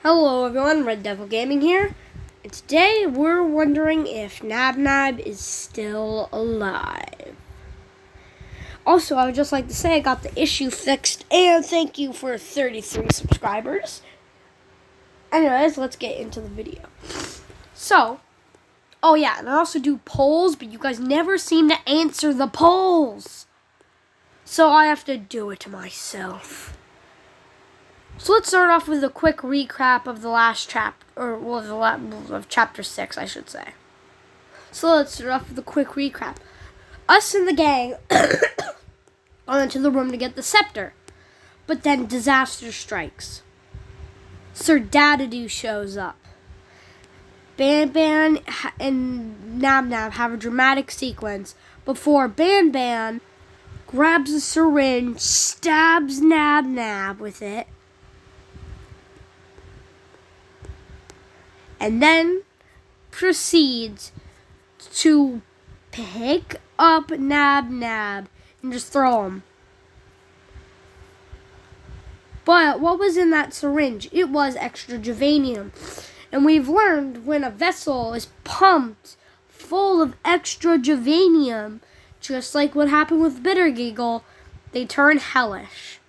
Hello everyone, Red Devil Gaming here, and today we're wondering if Nabnab is still alive. Also, I would just like to say I got the issue fixed, and thank you for 33 subscribers. Anyways, let's get into the video. So, oh yeah, and I also do polls, but you guys never seem to answer the polls. So I have to do it myself. So let's start off with a quick recap of the last chapter, of chapter 6, I should say. So let's start off with a quick recap. Us and the gang go into the room to get the scepter, but then disaster strikes. Sir Dadadoo shows up. Ban Ban and Nabnab have a dramatic sequence before Ban Ban grabs a syringe, stabs Nabnab with it, and then proceeds to pick up Nabnab and just throw him. But what was in that syringe? It was extra Javanium. And we've learned when a vessel is pumped full of extra Javanium, just like what happened with Bittergiggle, they turn hellish.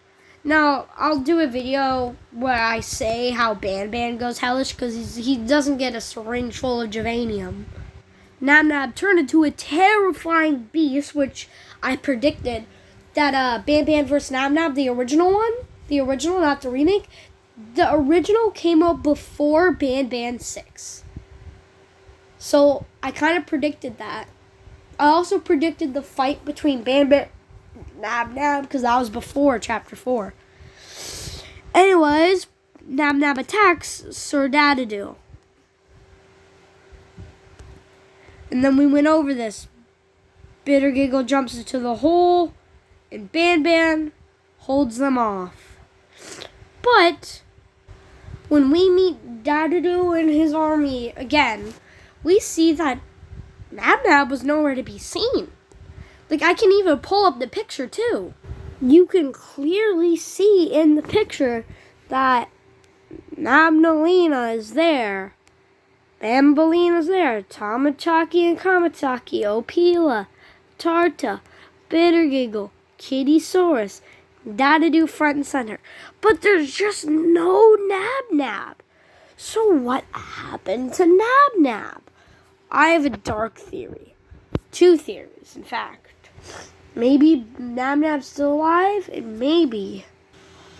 Now, I'll do a video where I say how Ban Ban goes hellish because he doesn't get a syringe full of Javanium. Nabnab turned into a terrifying beast, which I predicted that Ban Ban vs. Nabnab, the original one, not the remake, the original came out before Ban Ban 6. So, I kind of predicted that. I also predicted the fight between Ban Ban Nabnab, because that was before chapter 4. Anyways, Nabnab attacks Sir Dadadoo. And then we went over this. Bittergiggle jumps into the hole, and Ban Ban holds them off. But when we meet Dadadoo and his army again, we see that Nabnab was nowhere to be seen. Like, I can even pull up the picture, too. You can clearly see in the picture that Nabnalina is there. Bambalina's there. Tamachaki and Kamataki. Opila. Tarta. Bittergiggle. Kittysaurus. Dadadoo front and center. But there's just no Nabnab. So what happened to Nabnab? I have a dark theory. 2 theories, in fact. Maybe Nabnab's still alive, and maybe.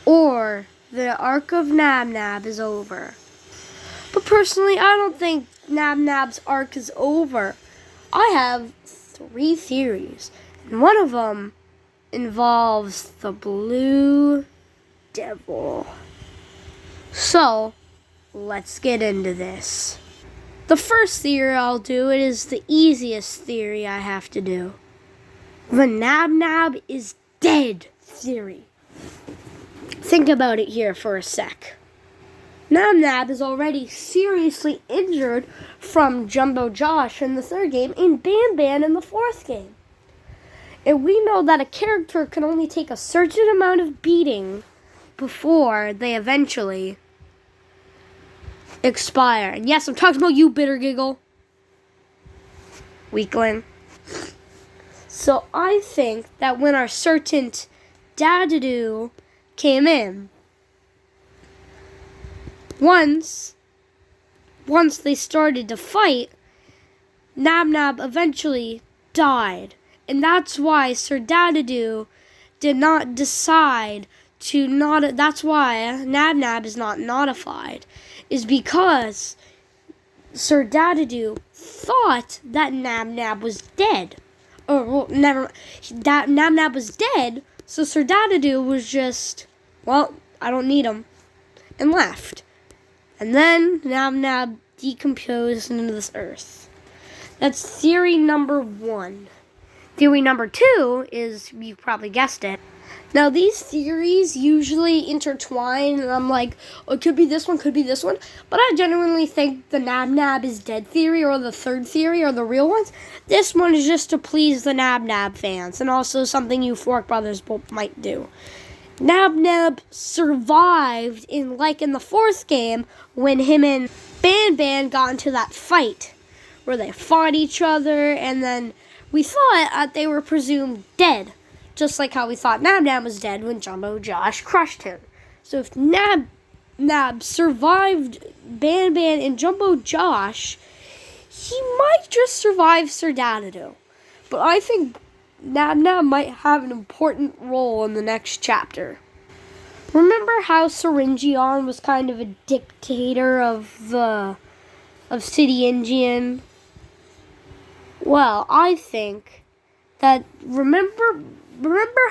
Or the arc of Nabnab is over. But personally, I don't think Nabnab's arc is over. I have 3 theories. And one of them involves the Blue Devil. So, let's get into this. The first theory I'll do, it is the easiest theory I have to do. The Nabnab is dead theory. Think about it here for a sec. Nabnab is already seriously injured from Jumbo Josh in the 3rd game and Ban Ban in the 4th game. And we know that a character can only take a certain amount of beating before they eventually expire. And yes, I'm talking about you, Bittergiggle. Weakling. So I think that when our certain Dadadoo came in, once they started to fight, Nabnab eventually died. And that's why Sir Dadadoo did not decide to not. That's why Nabnab is not notified. Is because Sir Dadadoo thought that Nabnab was dead. That Nabnab was dead, so Sir Dadadoo was just, well, I don't need him, and left. And then Nabnab decomposed into this earth. That's theory number 1. Theory number 2 is, you probably guessed it. Now, these theories usually intertwine, and I'm like, oh, it could be this one, could be this one. But I genuinely think the Nabnab is dead theory, or the 3rd theory, are the real ones. This one is just to please the Nabnab fans, and also something you Fork Brothers might do. Nabnab survived in the fourth game when him and Ban got into that fight where they fought each other, and then we thought they were presumed dead, just like how we thought Nabnab was dead when Jumbo Josh crushed him. So if Nab survived Ban and Jumbo Josh, he might just survive Sir Dadado. But I think Nab might have an important role in the next chapter. Remember how Syringeon was kind of a dictator of City Indian? Well, I think that remember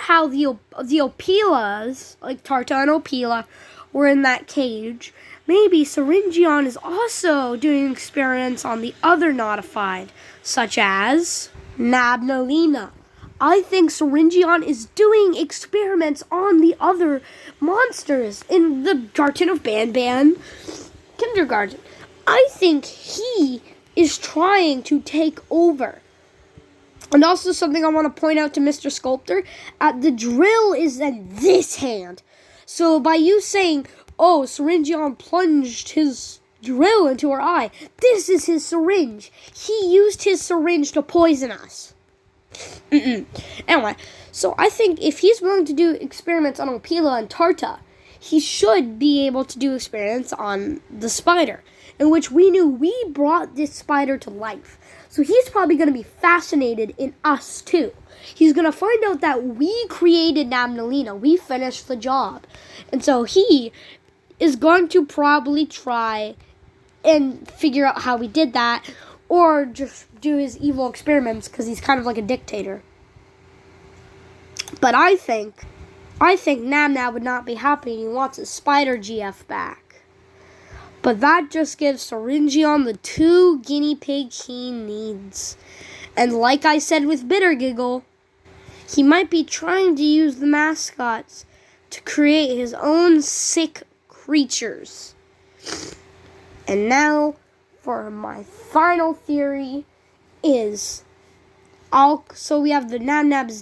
how the Opilas, like Tarta and Opila, were in that cage. Maybe Syringeon is also doing experiments on the other notified, such as Nabnalina. I think Syringeon is doing experiments on the other monsters in the Garden of Ban Kindergarten. I think he is trying to take over. And also something I want to point out to Mr. Sculptor, the drill is in this hand. So by you saying, oh, Syringeon plunged his drill into her eye, this is his syringe. He used his syringe to poison us. Anyway, so I think if he's willing to do experiments on Opila and Tarta, he should be able to do experiments on the spider, in which we knew we brought this spider to life. So he's probably going to be fascinated in us too. He's going to find out that we created Nabnalina. We finished the job. And so he is going to probably try and figure out how we did that, or just do his evil experiments because he's kind of like a dictator. But I think Nabnab would not be happy and he wants his spider GF back. But that just gives Syringeon the 2 guinea pig he needs. And like I said with Bittergiggle, he might be trying to use the mascots to create his own sick creatures. And now for my final theory is, so we have the Nabnab's